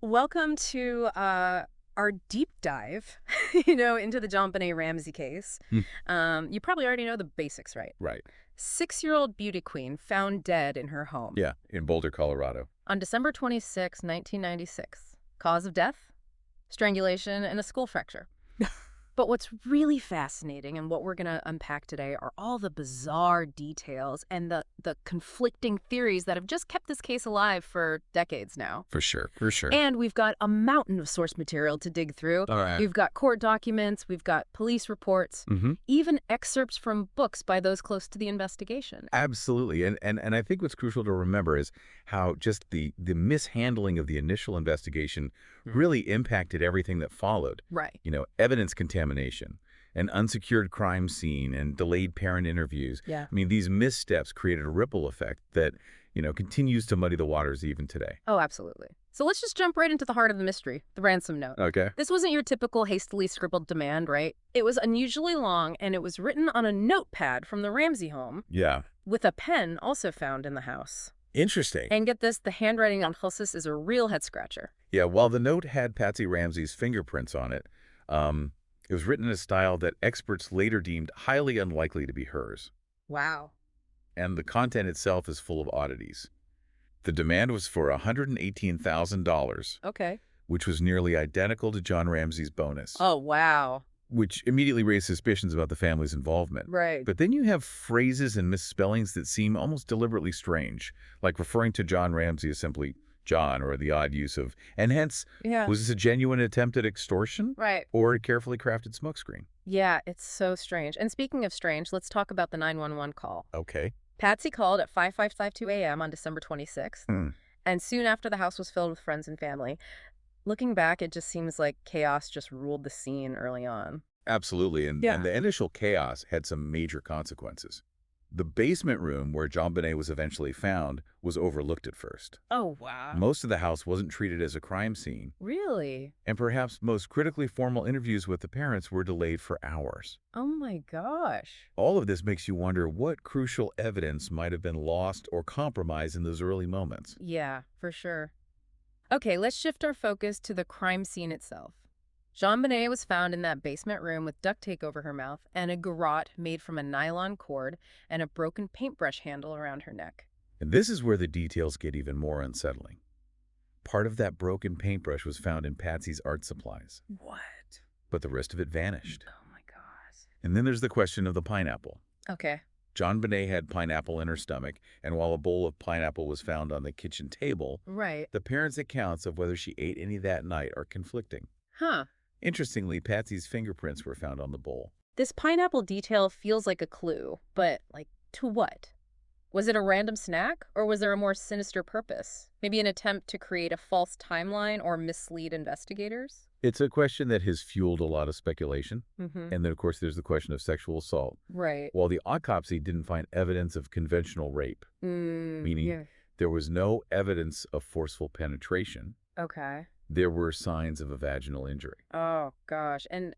Welcome to our deep dive, into the JonBenét Ramsey case. Hmm. You probably already know the basics, right? Right. 6-year-old beauty queen found dead in her home Yeah, in Boulder, Colorado. on December 26, 1996. Cause of death? Strangulation and a skull fracture. But what's really fascinating and what we're going to unpack today are all the bizarre details and the conflicting theories that have just kept this case alive for decades now. For sure, for sure. And we've got a mountain of source material to dig through. All right. We've got court documents, we've got police reports, Mm-hmm. even excerpts from books by those close to the investigation. Absolutely. And I think what's crucial to remember is how just the mishandling of the initial investigation really impacted everything that followed. Right. Evidence contamination, an unsecured crime scene, and delayed parent interviews. Yeah. I mean, these missteps created a ripple effect that, continues to muddy the waters even today. Oh, absolutely. So let's just jump right into the heart of the mystery, the ransom note. Okay. This wasn't your typical hastily scribbled demand, right? It was unusually long, and it was written on a notepad from the Ramsey home, Yeah. with a pen also found in the house. Interesting. And get this, the handwriting on Hulsis is a real head-scratcher. Yeah, while the note had Patsy Ramsey's fingerprints on it, it was written in a style that experts later deemed highly unlikely to be hers. Wow. And the content itself is full of oddities. The demand was for $118,000, Okay. which was nearly identical to John Ramsey's bonus, Oh, wow. which immediately raised suspicions about the family's involvement. Right. But then you have phrases and misspellings that seem almost deliberately strange, like referring to John Ramsey as simply John, or the odd use of, and hence, Yeah. was this a genuine attempt at extortion Right. or a carefully crafted smokescreen? Yeah, it's so strange. And speaking of strange, let's talk about the 911 call. Okay. Patsy called at 5552 a.m. on December 26th, Hmm. and soon after the house was filled with friends and family. Looking back, it just seems like chaos just ruled the scene early on. Absolutely, and, Yeah. and the initial chaos had some major consequences. The basement room where JonBenét was eventually found was overlooked at first. Oh, wow. Most of the house wasn't treated as a crime scene, Really? and perhaps most critically, formal interviews with the parents were delayed for hours. Oh my gosh. All of this makes you wonder what crucial evidence might have been lost or compromised in those early moments. Yeah, for sure. Okay, let's shift our focus to the crime scene itself. JonBenét was found in that basement room with duct tape over her mouth and a garrote made from a nylon cord and a broken paintbrush handle around her neck. And this is where the details get even more unsettling. Part of that broken paintbrush was found in Patsy's art supplies, What? but the rest of it vanished. Oh my gosh. And then there's the question of the pineapple. Okay. JonBenét had pineapple in her stomach, and while a bowl of pineapple was found on the kitchen table, Right. the parents' accounts of whether she ate any that night are conflicting. Huh. Interestingly, Patsy's fingerprints were found on the bowl. This pineapple detail feels like a clue, but to what? Was it a random snack, or was there a more sinister purpose? Maybe an attempt to create a false timeline or mislead investigators? It's a question that has fueled a lot of speculation. Mm-hmm. And then, of course, there's the question of sexual assault. Right. While the autopsy didn't find evidence of conventional rape, meaning Yeah. there was no evidence of forceful penetration, Okay. there were signs of a vaginal injury. Oh gosh. And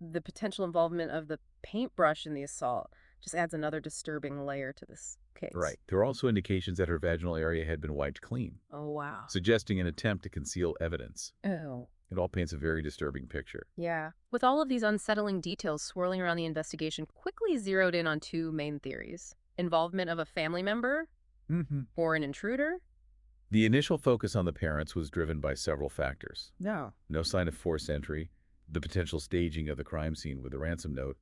the potential involvement of the paintbrush in the assault just adds another disturbing layer to this case. Right. There are also indications that her vaginal area had been wiped clean, Oh wow. suggesting an attempt to conceal evidence. Oh. It all paints a very disturbing picture. Yeah. With all of these unsettling details swirling around the investigation, quickly zeroed in on two main theories: involvement of a family member Mm-hmm. or an intruder. The initial focus on the parents was driven by several factors. No. No sign of forced entry, the potential staging of the crime scene with the ransom note,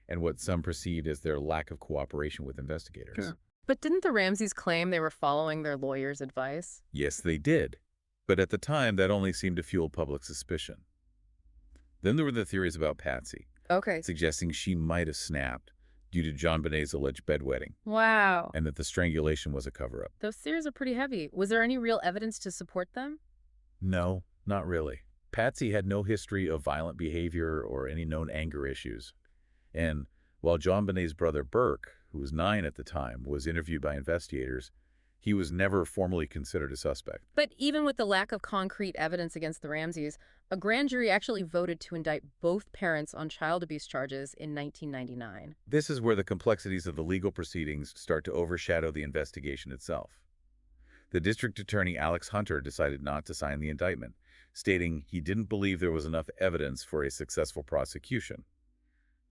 and what some perceived as their lack of cooperation with investigators. Sure. But didn't the Ramseys claim they were following their lawyer's advice? Yes, they did. But at the time, that only seemed to fuel public suspicion. Then there were the theories about Patsy, Okay. suggesting she might have snapped due to JonBenét's alleged bedwetting, Wow. and that the strangulation was a cover-up. Those theories are pretty heavy. Was there any real evidence to support them? No, not really. Patsy had no history of violent behavior or any known anger issues. And while JonBenét's brother Burke, who was 9 at the time, was interviewed by investigators, he was never formally considered a suspect. But even with the lack of concrete evidence against the Ramseys, a grand jury actually voted to indict both parents on child abuse charges in 1999. This is where the complexities of the legal proceedings start to overshadow the investigation itself. The district attorney Alex Hunter decided not to sign the indictment, stating he didn't believe there was enough evidence for a successful prosecution.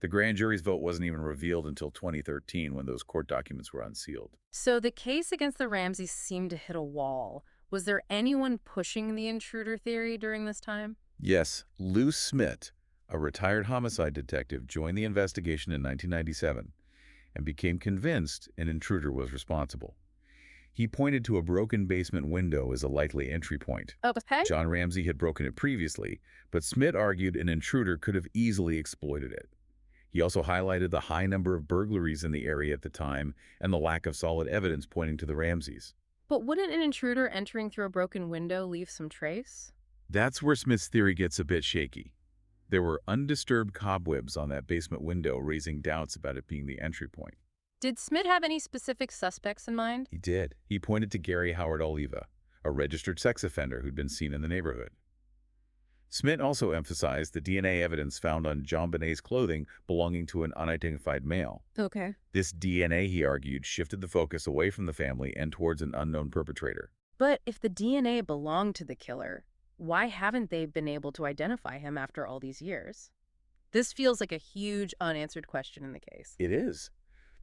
The grand jury's vote wasn't even revealed until 2013 when those court documents were unsealed. So the case against the Ramseys seemed to hit a wall. Was there anyone pushing the intruder theory during this time? Yes, Lou Smith, a retired homicide detective, joined the investigation in 1997 and became convinced an intruder was responsible. He pointed to a broken basement window as a likely entry point. Okay. John Ramsey had broken it previously, but Smith argued an intruder could have easily exploited it. He also highlighted the high number of burglaries in the area at the time and the lack of solid evidence pointing to the Ramseys. But wouldn't an intruder entering through a broken window leave some trace? That's where Smith's theory gets a bit shaky. There were undisturbed cobwebs on that basement window, raising doubts about it being the entry point. Did Smith have any specific suspects in mind? He did. He pointed to Gary Howard Oliva, a registered sex offender who'd been seen in the neighborhood. Smith also emphasized the DNA evidence found on JonBenét's clothing belonging to an unidentified male. Okay. This DNA, he argued, shifted the focus away from the family and towards an unknown perpetrator. But if the DNA belonged to the killer, why haven't they been able to identify him after all these years? This feels like a huge unanswered question in the case. It is.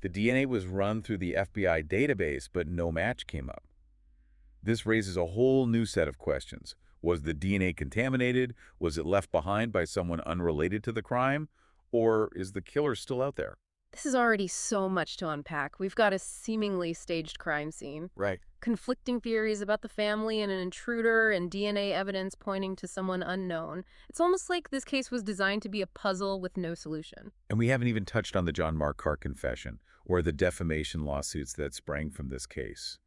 The DNA was run through the FBI database, but no match came up. This raises a whole new set of questions. Was the DNA contaminated? Was it left behind by someone unrelated to the crime? Or is the killer still out there? This is already so much to unpack. We've got a seemingly staged crime scene, Right. conflicting theories about the family and an intruder, and DNA evidence pointing to someone unknown. It's almost like this case was designed to be a puzzle with no solution. And we haven't even touched on the John Marquardt confession or the defamation lawsuits that sprang from this case.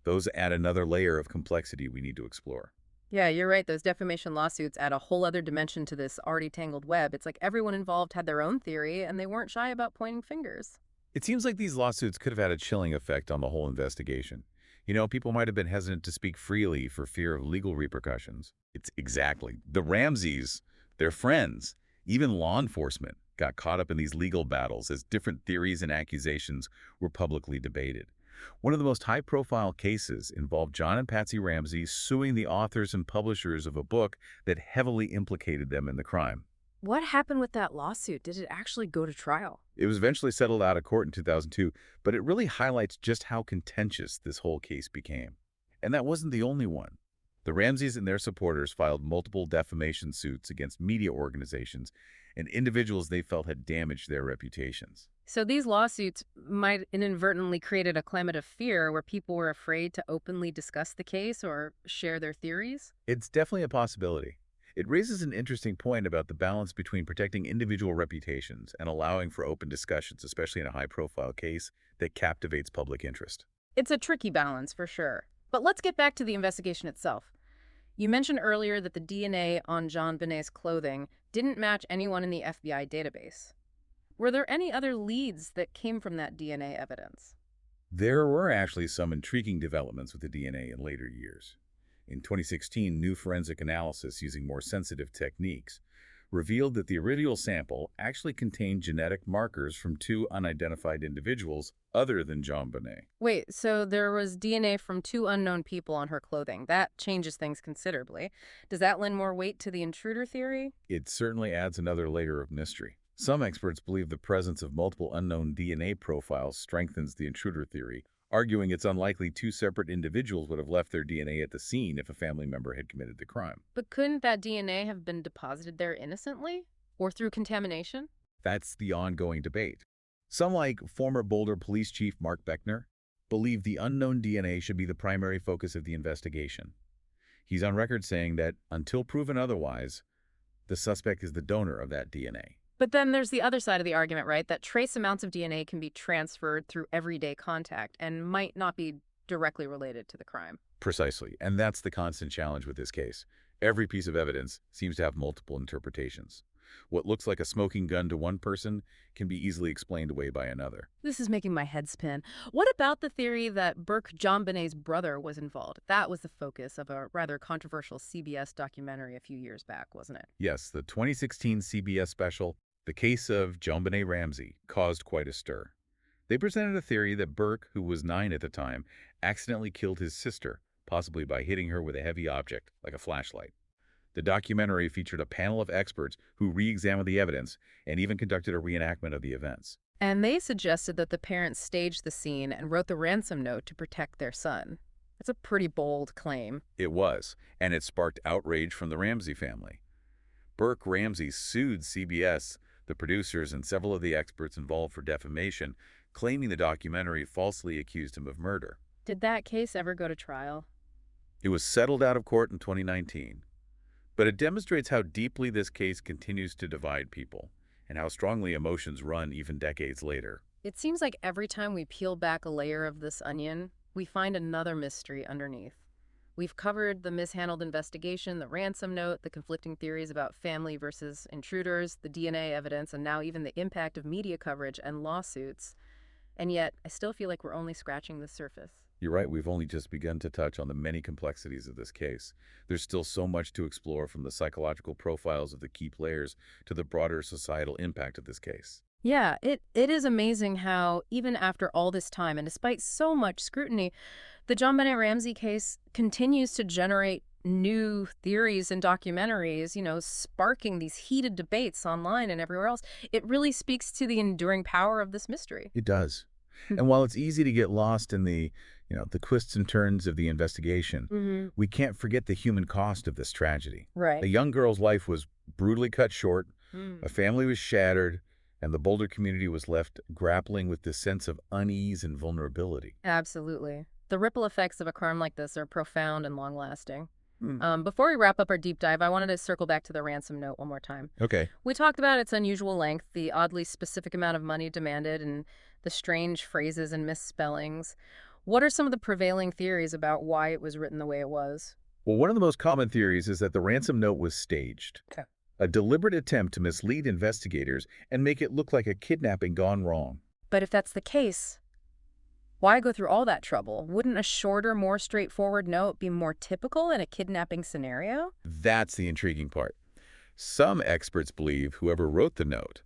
Those add another layer of complexity we need to explore. Yeah, you're right. Those defamation lawsuits add a whole other dimension to this already tangled web. It's like everyone involved had their own theory, and they weren't shy about pointing fingers. It seems like these lawsuits could have had a chilling effect on the whole investigation. People might have been hesitant to speak freely for fear of legal repercussions. It's exactly. The Ramseys, their friends, even law enforcement got caught up in these legal battles as different theories and accusations were publicly debated. One of the most high-profile cases involved John and Patsy Ramsey suing the authors and publishers of a book that heavily implicated them in the crime. What happened with that lawsuit? Did it actually go to trial? It was eventually settled out of court in 2002, but it really highlights just how contentious this whole case became. And that wasn't the only one. The Ramseys and their supporters filed multiple defamation suits against media organizations and individuals they felt had damaged their reputations. So these lawsuits might inadvertently created a climate of fear where people were afraid to openly discuss the case or share their theories? It's definitely a possibility. It raises an interesting point about the balance between protecting individual reputations and allowing for open discussions, especially in a high-profile case that captivates public interest. It's a tricky balance, for sure. But let's get back to the investigation itself. You mentioned earlier that the DNA on JonBenét's clothing didn't match anyone in the FBI database. Were there any other leads that came from that DNA evidence? There were actually some intriguing developments with the DNA in later years. In 2016, new forensic analysis using more sensitive techniques revealed that the original sample actually contained genetic markers from two unidentified individuals other than JonBenet. Wait, so there was DNA from two unknown people on her clothing. That changes things considerably. Does that lend more weight to the intruder theory? It certainly adds another layer of mystery. Some experts believe the presence of multiple unknown DNA profiles strengthens the intruder theory, arguing it's unlikely two separate individuals would have left their DNA at the scene if a family member had committed the crime. But couldn't that DNA have been deposited there innocently? Or through contamination? That's the ongoing debate. Some, like former Boulder Police Chief Mark Beckner, believe the unknown DNA should be the primary focus of the investigation. He's on record saying that, until proven otherwise, the suspect is the donor of that DNA. But then there's the other side of the argument, right? That trace amounts of DNA can be transferred through everyday contact and might not be directly related to the crime. Precisely, and that's the constant challenge with this case. Every piece of evidence seems to have multiple interpretations. What looks like a smoking gun to one person can be easily explained away by another. This is making my head spin. What about the theory that Burke JonBenét's brother was involved? That was the focus of a rather controversial CBS documentary a few years back, wasn't it? Yes, the 2016 CBS special, The Case of JonBenét Ramsey, caused quite a stir. They presented a theory that Burke, who was 9 at the time, accidentally killed his sister possibly by hitting her with a heavy object, like a flashlight. The documentary featured a panel of experts who re-examined the evidence and even conducted a reenactment of the events. And they suggested that the parents staged the scene and wrote the ransom note to protect their son. That's a pretty bold claim. It was, and it sparked outrage from the Ramsey family. Burke Ramsey sued CBS, the producers, and several of the experts involved for defamation, claiming the documentary falsely accused him of murder. Did that case ever go to trial? It was settled out of court in 2019, but it demonstrates how deeply this case continues to divide people and how strongly emotions run even decades later. It seems like every time we peel back a layer of this onion, we find another mystery underneath. We've covered the mishandled investigation, the ransom note, the conflicting theories about family versus intruders, the DNA evidence, and now even the impact of media coverage and lawsuits. And yet, I still feel like we're only scratching the surface. You're right, we've only just begun to touch on the many complexities of this case. There's still so much to explore, from the psychological profiles of the key players to the broader societal impact of this case. Yeah, it is amazing how, even after all this time and despite so much scrutiny, the JonBenét Ramsey case continues to generate new theories and documentaries, sparking these heated debates online and everywhere else. It really speaks to the enduring power of this mystery. It does. And while it's easy to get lost in the twists and turns of the investigation, we can't forget the human cost of this tragedy. Right. A young girl's life was brutally cut short, a family was shattered, and the Boulder community was left grappling with this sense of unease and vulnerability. Absolutely. The ripple effects of a crime like this are profound and long-lasting. Before we wrap up our deep dive, I wanted to circle back to the ransom note one more time. Okay. We talked about its unusual length, the oddly specific amount of money demanded, and the strange phrases and misspellings. What are some of the prevailing theories about why it was written the way it was? Well, one of the most common theories is that the ransom note was staged. Okay. A deliberate attempt to mislead investigators and make it look like a kidnapping gone wrong. But if that's the case, why go through all that trouble? Wouldn't a shorter, more straightforward note be more typical in a kidnapping scenario? That's the intriguing part. Some experts believe whoever wrote the note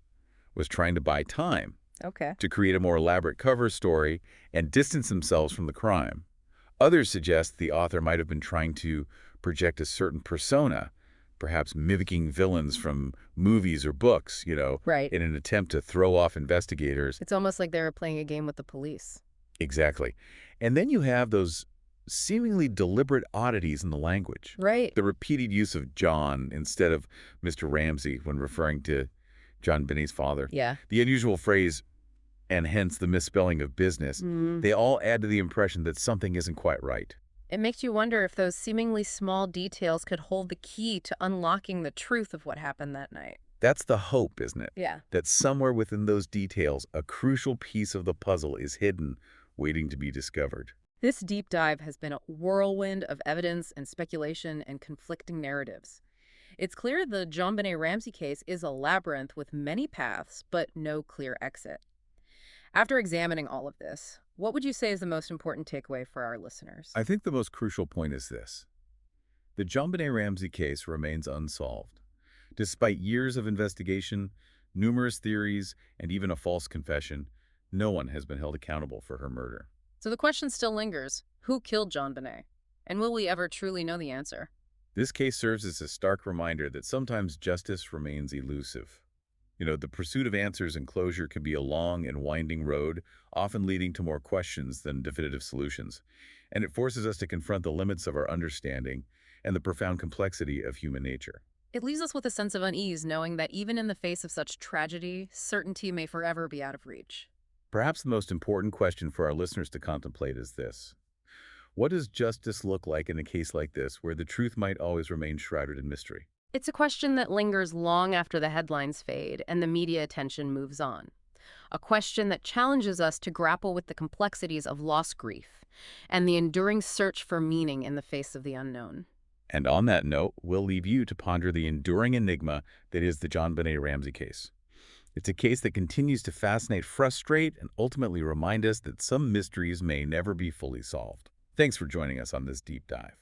was trying to buy time Okay. to create a more elaborate cover story and distance themselves from the crime. Others suggest the author might have been trying to project a certain persona, perhaps mimicking villains from movies or books, Right. in an attempt to throw off investigators. It's almost like they were playing a game with the police. Exactly. And then you have those seemingly deliberate oddities in the language. Right. The repeated use of John instead of Mr. Ramsey when referring to JonBenét's father. Yeah. The unusual phrase, and hence the misspelling of business, they all add to the impression that something isn't quite right. It makes you wonder if those seemingly small details could hold the key to unlocking the truth of what happened that night. That's the hope, isn't it? Yeah. That somewhere within those details, a crucial piece of the puzzle is hidden, waiting to be discovered. This deep dive has been a whirlwind of evidence and speculation and conflicting narratives. It's clear the JonBenét Ramsey case is a labyrinth with many paths, but no clear exit. After examining all of this, what would you say is the most important takeaway for our listeners? I think the most crucial point is this. The JonBenét Ramsey case remains unsolved. Despite years of investigation, numerous theories, and even a false confession, no one has been held accountable for her murder. So the question still lingers, who killed JonBenét? And will we ever truly know the answer? This case serves as a stark reminder that sometimes justice remains elusive. The pursuit of answers and closure can be a long and winding road, often leading to more questions than definitive solutions. And it forces us to confront the limits of our understanding and the profound complexity of human nature. It leaves us with a sense of unease, knowing that even in the face of such tragedy, certainty may forever be out of reach. Perhaps the most important question for our listeners to contemplate is this. What does justice look like in a case like this, where the truth might always remain shrouded in mystery? It's a question that lingers long after the headlines fade and the media attention moves on. A question that challenges us to grapple with the complexities of lost grief and the enduring search for meaning in the face of the unknown. And on that note, we'll leave you to ponder the enduring enigma that is the JonBenét Ramsey case. It's a case that continues to fascinate, frustrate, and ultimately remind us that some mysteries may never be fully solved. Thanks for joining us on this deep dive.